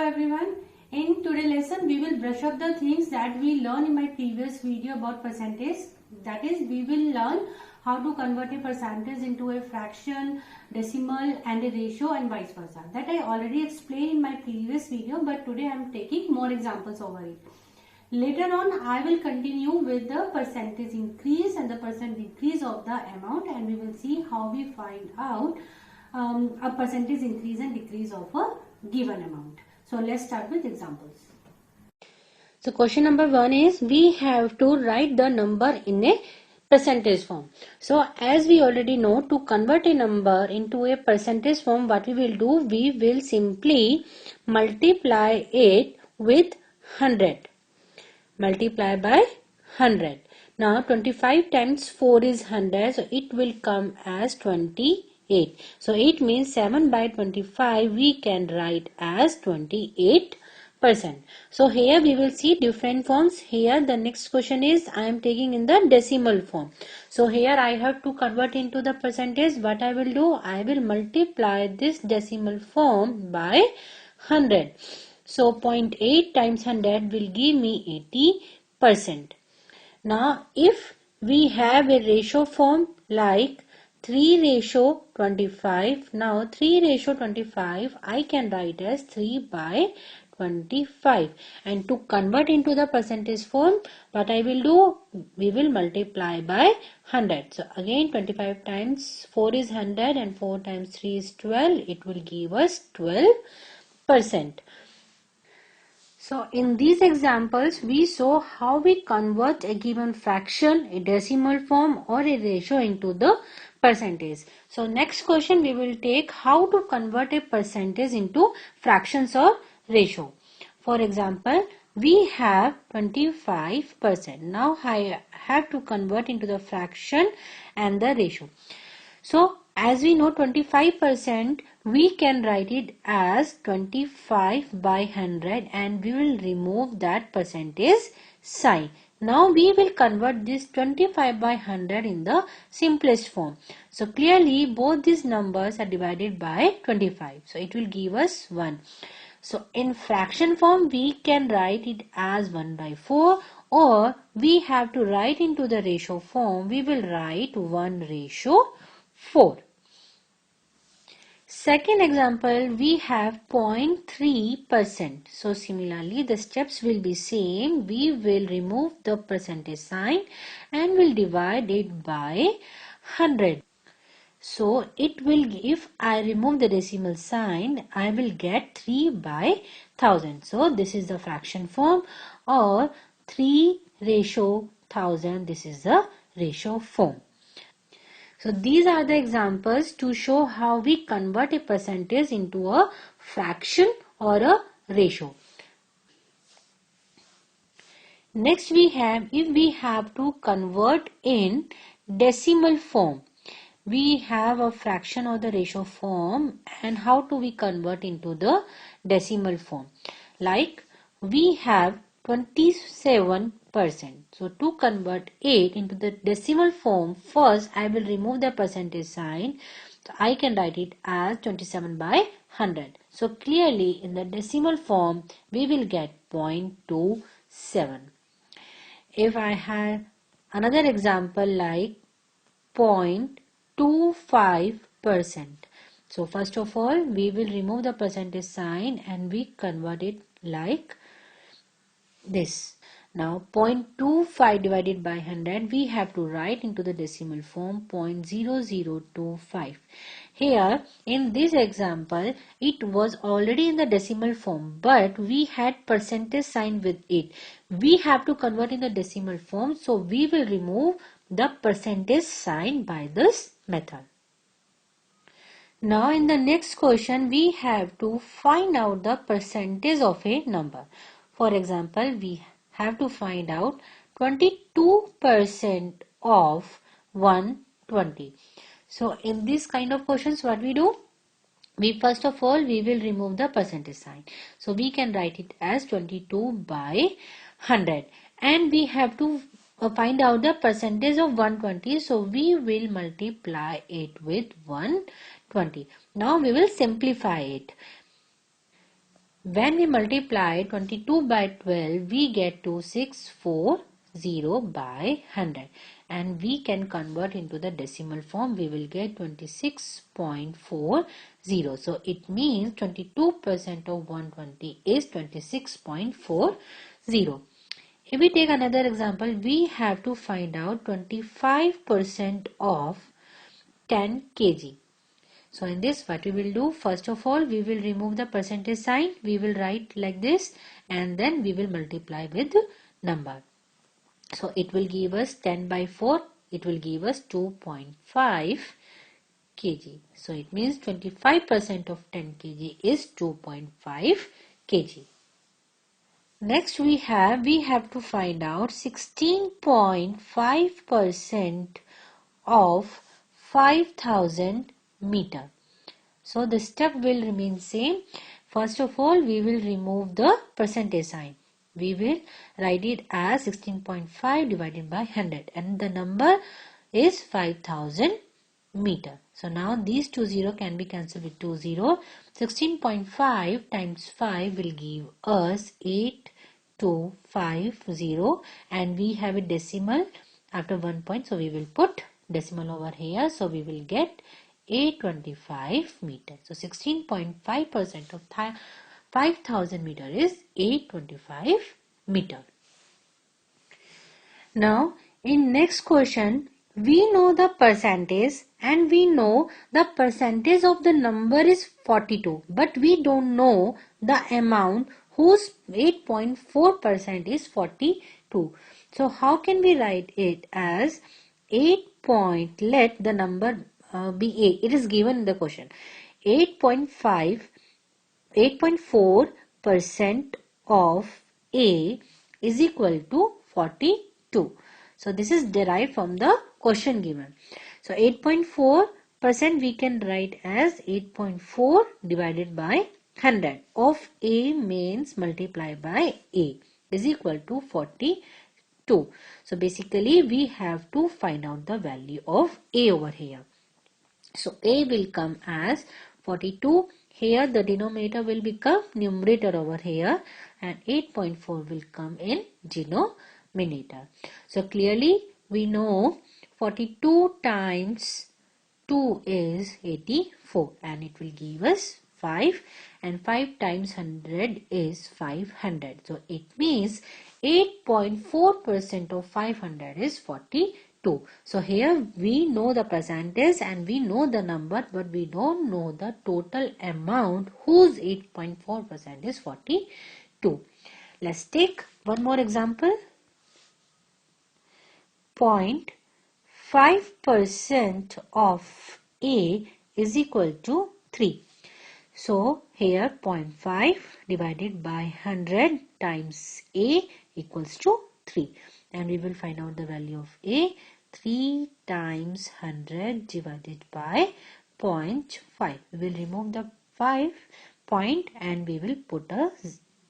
everyone. In today's lesson, we will brush up the things that we learned in my previous video about percentage. That is, we will learn how to convert a percentage into a fraction, decimal and a ratio and vice versa. That I already explained in my previous video, but today I am taking more examples over it. Later on, I will continue with the percentage increase and the percent decrease of the amount, and we will see how we find out a percentage increase and decrease of a given amount. So let's start with examples. So question number 1 is, we have to write the number in a percentage form. So as we already know, to convert a number into a percentage form, what we will do, we will simply multiply it with 100. Multiply by 100. Now 25 times 4 is 100, so it will come as 28. So it means 7 by 25 we can write as 28%. So here we will see different forms. Here the next question is, I am taking in the decimal form. So here I have to convert into the percentage. What I will do, I will multiply this decimal form by 100. So 0.8 times 100 will give me 80%. Now if we have a ratio form like 3:25, now 3:25 I can write as 3 by 25. And to convert into the percentage form, what I will do, we will multiply by 100. So again 25 times 4 is 100 and 4 times 3 is 12. It will give us 12%. So in these examples, we saw how we convert a given fraction, a decimal form or a ratio into the percentage. So next question we will take how to convert a percentage into fractions or ratio. For example, we have 25%. Now I have to convert into the fraction and the ratio. So as we know 25%, we can write it as 25 by 100 and we will remove that percentage sign. Now we will convert this 25 by 100 in the simplest form. So clearly both these numbers are divided by 25. So it will give us 1. So in fraction form we can write it as 1 by 4, or we have to write into the ratio form. We will write 1:4. Second example, we have 0.3%. So similarly the steps will be same. We will remove the percentage sign and will divide it by 100. So it will, if I remove the decimal sign, I will get 3 by 1000. So this is the fraction form, or 3:1000. This is the ratio form. So these are the examples to show how we convert a percentage into a fraction or a ratio. Next we have, if we have to convert in decimal form. We have a fraction or the ratio form, and how do we convert into the decimal form? Like we have 27%. So to convert it into the decimal form, first I will remove the percentage sign. So I can write it as 27 by 100. So clearly in the decimal form we will get 0.27. If I had another example like 0.25%. So first of all we will remove the percentage sign and we convert it like this. Now 0.25 divided by 100 we have to write into the decimal form 0.0025. Here in this example it was already in the decimal form, but we had percentage sign with it. We have to convert in the decimal form, so we will remove the percentage sign by this method. Now in the next question we have to find out the percentage of a number. For example, we have to find out 22% of 120. So in this kind of questions what we do? We first of all we will remove the percentage sign. So we can write it as 22 by 100, and we have to find out the percentage of 120. So we will multiply it with 120. Now we will simplify it. When we multiply 22 by 12, we get to 640 by 100. And we can convert into the decimal form. We will get 26.40. So it means 22% of 120 is 26.40. If we take another example, we have to find out 25% of 10 kg. So in this, what we will do, first of all, we will remove the percentage sign. We will write like this and then we will multiply with the number. So it will give us 10 by 4. It will give us 2.5 kg. So it means 25% of 10 kg is 2.5 kg. Next we have to find out 16.5% of 5000 meter. So the step will remain same. First of all, we will remove the percentage sign. We will write it as 16.5 divided by 100 and the number is 5000 meter. So now these two zero can be cancelled with 2 0. 16.5 times 5 will give us 8250 and we have a decimal after 1 point. So we will put decimal over here. So we will get 825 meter. So 16.5% of 5000 meter is 825 meter. Now in next question, we know the percentage and we know the percentage of the number is 42, but we don't know the amount whose 8.4% is 42. So how can we write it as 8 point, let the number be A. It is given in the question. 8.4% of A is equal to 42. So this is derived from the question given. So 8.4% we can write as 8.4 divided by 100 of A means multiply by A is equal to 42. So basically we have to find out the value of A over here. So A will come as 42. Here the denominator will become numerator over here and 8.4 will come in denominator. So clearly we know 42 times 2 is 84 and it will give us 5 and 5 times 100 is 500. So it means 8.4% of 500 is 42. So here we know the percentage and we know the number, but we don't know the total amount whose 8.4% is 42. Let's take one more example. 0.5% of A is equal to 3. So here 0.5 divided by 100 times A equals to 3. And we will find out the value of A. 3 times 100 divided by 0.5. We will remove the 5 point and we will put a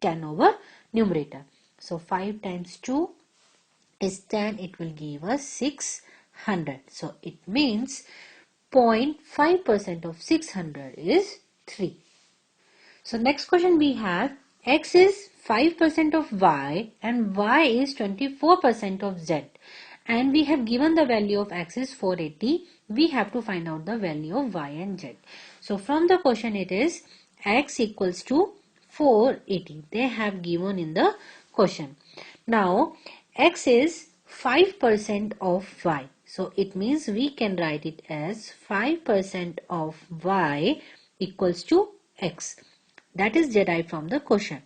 10 over numerator. So 5 times 2 is 10. It will give us 600. So it means 0.5% of 600 is 3. So next question we have, X is 5% of Y and Y is 24% of Z. And we have given the value of X is 480. We have to find out the value of Y and Z. So from the question it is X equals to 480. They have given in the question. Now X is 5% of Y. So it means we can write it as 5% of Y equals to X. That is derived from the question.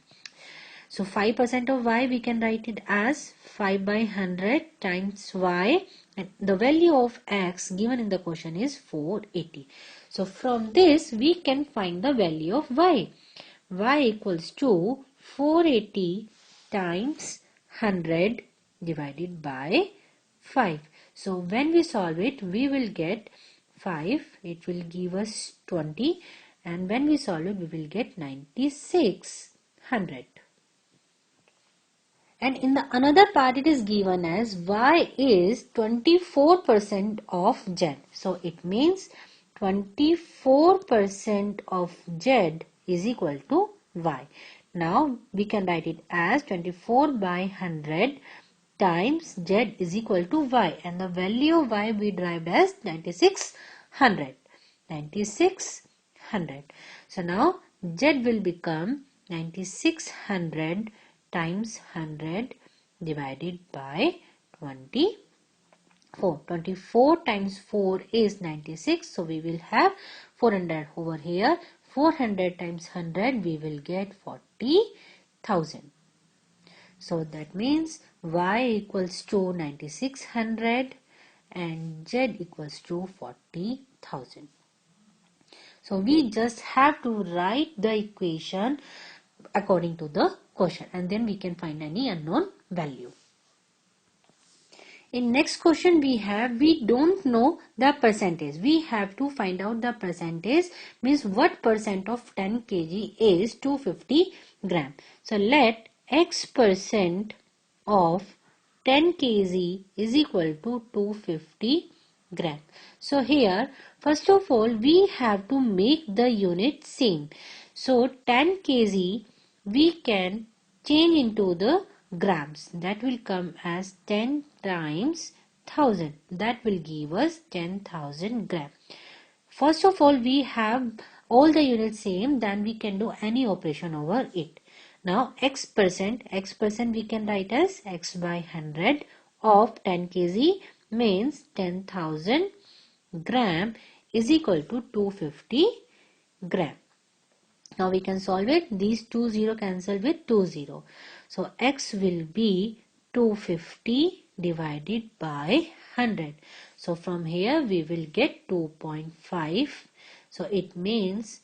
So 5% of Y we can write it as 5 by 100 times Y. And the value of X given in the question is 480. So from this we can find the value of Y. Y equals to 480 times 100 divided by 5. So when we solve it, we will get 5. It will give us 20. And when we solve it, we will get 9600. And in the another part, it is given as Y is 24% of Z. So it means 24% of Z is equal to Y. Now we can write it as 24 by 100 times Z is equal to Y, and the value of Y we derived as 9600. 9600. So now Z will become 9600 times 100 divided by 24. 24 times 4 is 96. So we will have 400 over here. 400 times 100 we will get 40,000. So that means Y equals to 9600 and Z equals to 40,000. So we just have to write the equation according to the question, and then we can find any unknown value. In next question we don't know the percentage. We have to find out the percentage, means what percent of 10 kg is 250 gram. So let X percent of 10 kg is equal to 250 gram. So here first of all we have to make the unit same. So 10 kg we can change into the grams. That will come as 10 times 1000. That will give us 10,000 gram. First of all we have all the units same, then we can do any operation over it. Now X percent we can write as X by 100 of 10 kg means 10,000 gram is equal to 250 gram. Now we can solve it. These 2 0 cancel with 2 0. So X will be 250 divided by 100. So from here we will get 2.5. So it means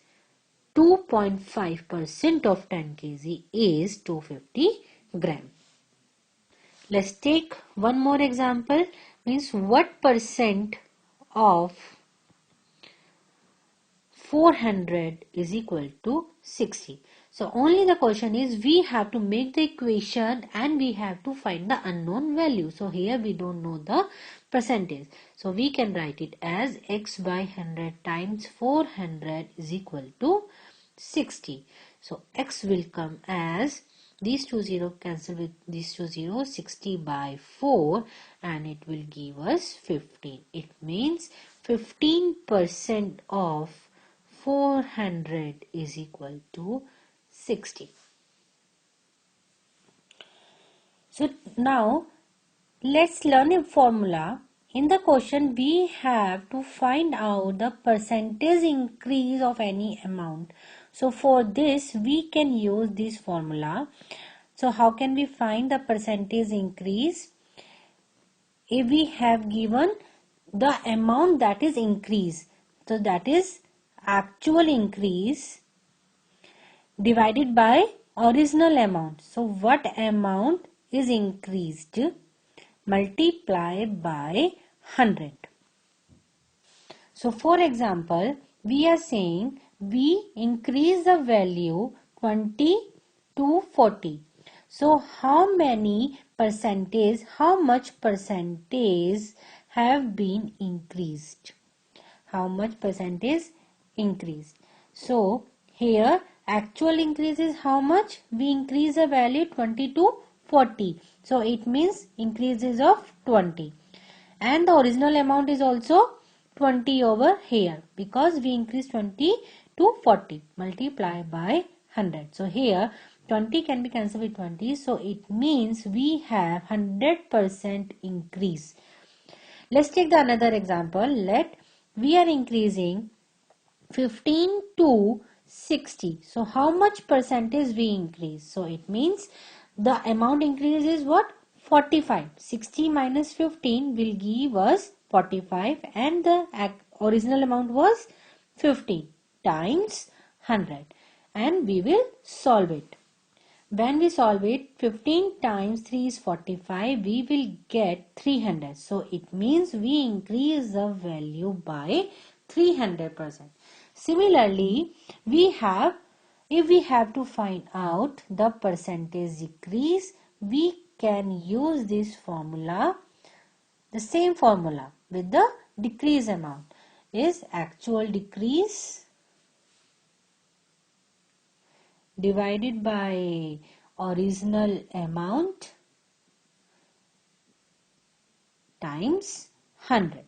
2.5% of 10 kg is 250 gram. Let's take one more example. Means what percent of 400 is equal to 60. So only the question is we have to make the equation and we have to find the unknown value. So here we don't know the percentage. So we can write it as X by 100 times 400 is equal to 60. So X will come as, these 2 0 cancel with these 2 0, 60 by 4, and it will give us 15. It means 15% of 400 is equal to 60. So now let's learn a formula. In the question we have to find out the percentage increase of any amount. So for this we can use this formula. So how can we find the percentage increase? If we have given the amount that is increased, so that is actual increase divided by original amount. So what amount is increased multiply by 100. So for example, we are saying we increase the value 20 to 40. So how much percentage have been increased? How much percentage increased? So here actual increase is how much? We increase the value 20 to 40. So it means increases of 20. And the original amount is also 20 over here, because we increase 20 to 40 multiply by 100. So here 20 can be cancelled with 20. So it means we have 100% increase. Let's take the another example. Let we are increasing 15 to 60. So how much percentage we increase? So it means the amount increase is what? 45. 60 minus 15 will give us 45, and the original amount was 15 times 100, and we will solve it. When we solve it, 15 times 3 is 45, we will get 300. So it means we increase the value by 300%. Similarly, if we have to find out the percentage decrease, we can use this formula, the same formula with the decrease amount is actual decrease divided by original amount times 100.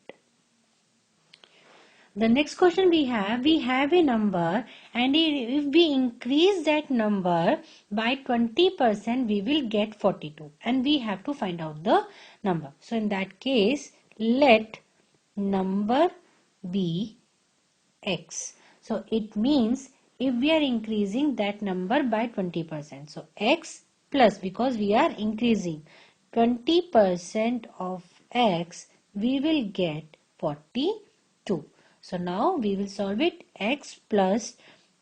The next question we have a number, and if we increase that number by 20%, we will get 42, and we have to find out the number. So in that case, let number be x. So it means if we are increasing that number by 20%, so x plus, because we are increasing 20% of x, we will get 42. So now we will solve it. X plus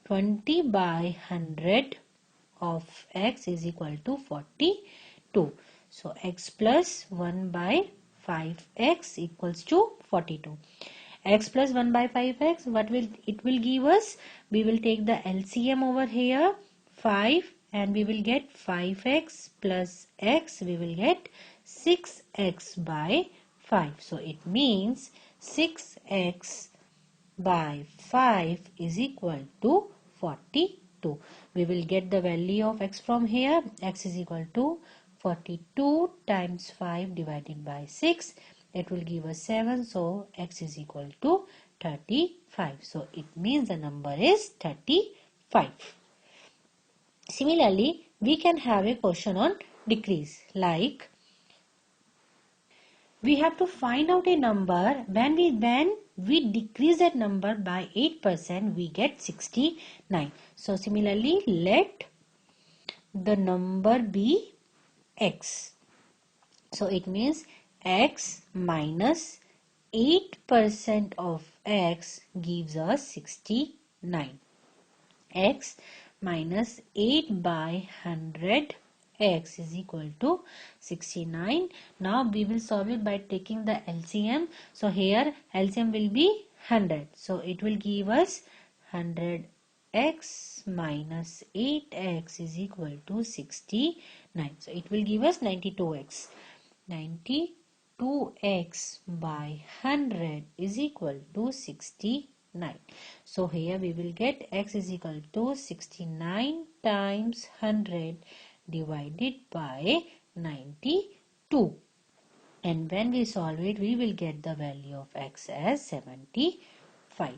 20 by 100 of x is equal to 42. So x plus 1 by 5x equals to 42. X plus 1 by 5x, what will it will give us? We will take the LCM over here, 5, and we will get 5x plus x, we will get 6x by 5. So it means 6x by 5 is equal to 42. We will get the value of x from here. X is equal to 42 times 5 divided by 6. It will give us 7. So x is equal to 35. So it means the number is 35. Similarly, we can have a question on decrease, like we have to find out a number. When we decrease that number by 8%, we get 69. So similarly, let the number be x. So it means x minus 8% of x gives us 69. X minus 8 by 100 x is equal to 69. Now we will solve it by taking the LCM. So here LCM will be 100. So it will give us 100x minus 8x is equal to 69. So it will give us 92x. 92x by 100 is equal to 69. So here we will get x is equal to 69 times 100 divided by 92. And when we solve it, we will get the value of x as 75.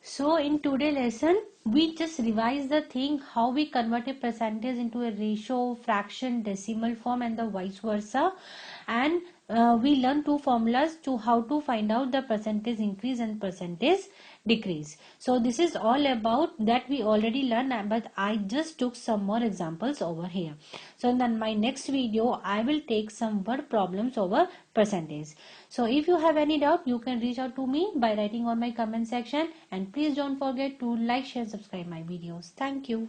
So in today's lesson, we just revise the thing how we convert a percentage into a ratio, fraction, decimal form, and the vice versa. And we learn two formulas to how to find out the percentage increase and percentage decrease. So this is all about that we already learned, but I just took some more examples over here. So in my next video, I will take some word problems over percentage. So if you have any doubt, you can reach out to me by writing on my comment section, and please don't forget to like, share, subscribe my videos. Thank you.